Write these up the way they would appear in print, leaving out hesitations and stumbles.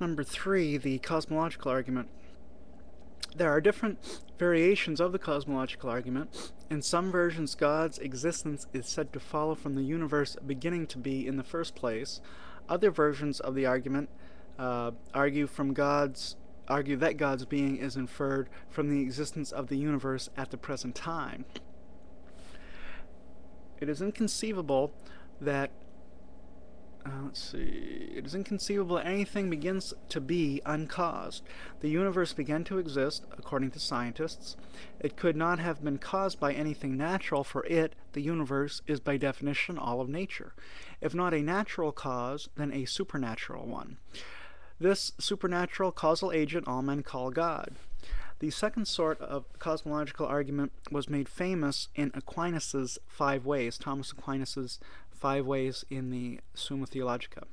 Number 3, the cosmological argument. There are different variations of the cosmological argument. In some versions, God's existence is said to follow from the universe beginning to be in the first place. Other versions of the argument argue that God's being is inferred from the existence of the universe at the present time. It is inconceivable that It is inconceivable that anything begins to be uncaused. The universe began to exist, according to scientists. It could not have been caused by anything natural, for it, the universe, is by definition all of nature. If not a natural cause, then a supernatural one. This supernatural causal agent all men call God. The second sort of cosmological argument was made famous in Aquinas's Five Ways, Thomas Aquinas's Five Ways in the Summa Theologica.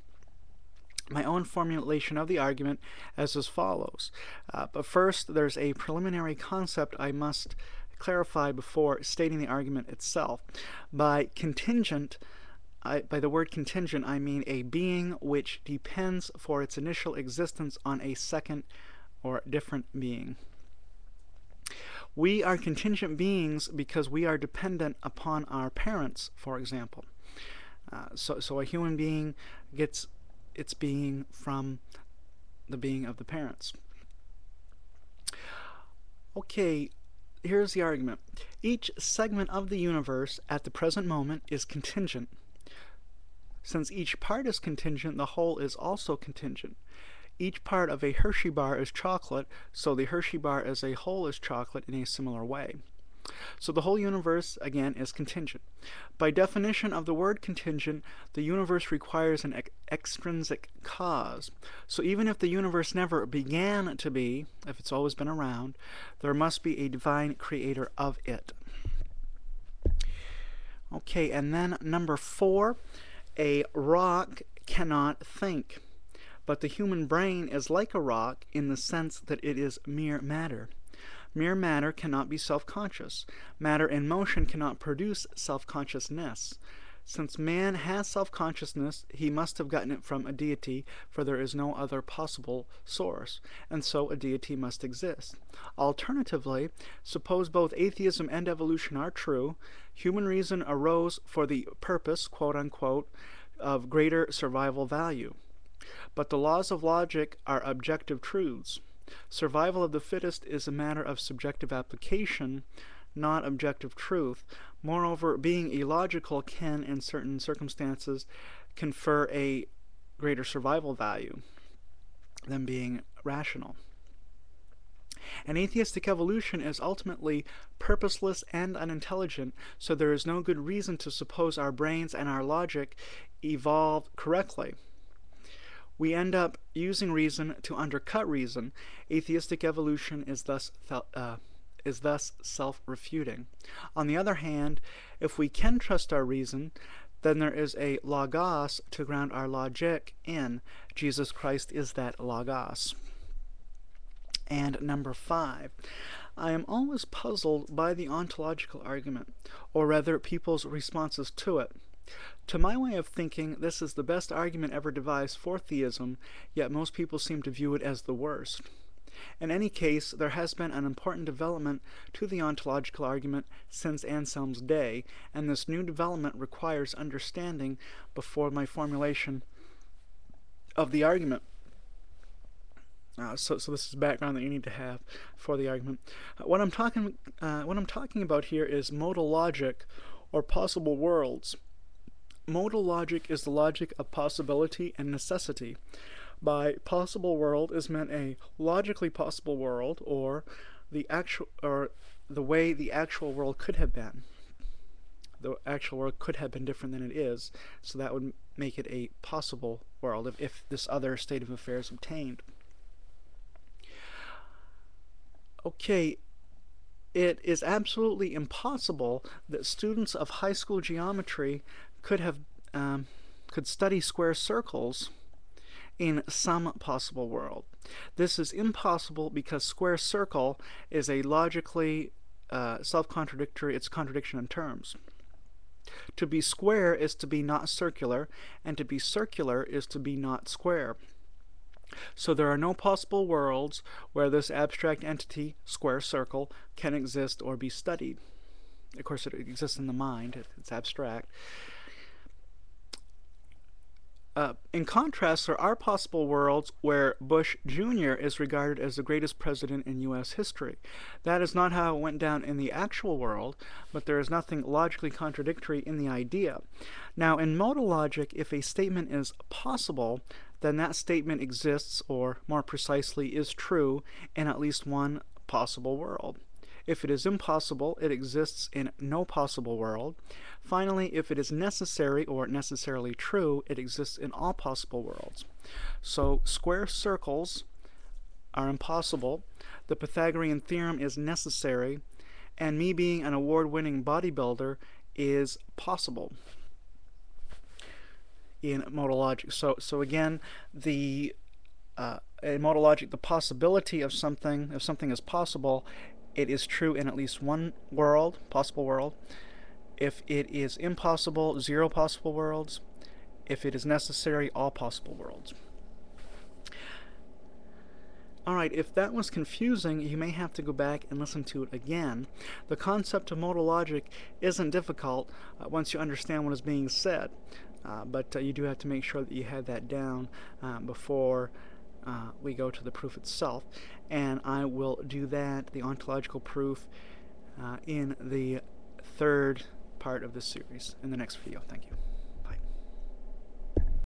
My own formulation of the argument is as follows. But first, there's a preliminary concept I must clarify before stating the argument itself. By the word contingent, I mean a being which depends for its initial existence on a second or different being. We are contingent beings because we are dependent upon our parents, for example. So a human being gets its being from the being of the parents. Okay, here's the argument. Each segment of the universe at the present moment is contingent. Since each part is contingent, the whole is also contingent. Each part of a Hershey bar is chocolate, so the Hershey bar as a whole is chocolate in a similar way. So the whole universe, again, is contingent. By definition of the word contingent, the universe requires an extrinsic cause. So even if the universe never began to be, if it's always been around, there must be a divine creator of it. Okay, and then number 4, a rock cannot think. But the human brain is like a rock in the sense that it is mere matter. Mere matter cannot be self-conscious. Matter in motion cannot produce self-consciousness. Since man has self-consciousness, he must have gotten it from a deity, for there is no other possible source, and so a deity must exist. Alternatively, suppose both atheism and evolution are true, human reason arose for the purpose, quote-unquote, of greater survival value. But the laws of logic are objective truths. Survival of the fittest is a matter of subjective application, not objective truth. Moreover, being illogical can, in certain circumstances, confer a greater survival value than being rational. An atheistic evolution is ultimately purposeless and unintelligent, so there is no good reason to suppose our brains and our logic evolved correctly. We end up using reason to undercut reason. Atheistic evolution is thus self-refuting. On the other hand, if we can trust our reason, then there is a logos to ground our logic in. Jesus Christ is that logos. And number 5, I am always puzzled by the ontological argument, or rather people's responses to it. To my way of thinking, this is the best argument ever devised for theism, yet most people seem to view it as the worst. In any case, there has been an important development to the ontological argument since Anselm's day, and this new development requires understanding before my formulation of the argument. So this is background that you need to have for the argument. What I'm talking about here is modal logic, or possible worlds. Modal logic is the logic of possibility and necessity. By possible world is meant a logically possible world, or the way the actual world could have been. The actual world could have been different than it is, so that would make it a possible world if this other state of affairs obtained. Okay, it is absolutely impossible that students of high school geometry could study square circles in some possible world. This is impossible because square circle is a logically self-contradictory, it's contradiction in terms. To be square is to be not circular, and to be circular is to be not square. So there are no possible worlds where this abstract entity, square circle, can exist or be studied. Of course, it exists in the mind. It's abstract. In contrast, there are possible worlds where Bush Jr. is regarded as the greatest president in U.S. history. That is not how it went down in the actual world, but there is nothing logically contradictory in the idea. Now, in modal logic, if a statement is possible, then that statement exists, or more precisely, is true in at least one possible world. If it is impossible, it exists in no possible world. Finally, if it is necessary or necessarily true, it exists in all possible worlds. So square circles are impossible, the Pythagorean theorem is necessary, and me being an award-winning bodybuilder is possible in modal logic. So again, in modal logic, the possibility of something, if something is possible, it is true in at least one world, possible world. If it is impossible, 0 possible worlds. If it is necessary, all possible worlds. Alright, if that was confusing, you may have to go back and listen to it again. The concept of modal logic isn't difficult once you understand what is being said, but you do have to make sure that you have that down before we go to the proof itself, and I will do that, the ontological proof, in the third part of this series in the next video. Thank you.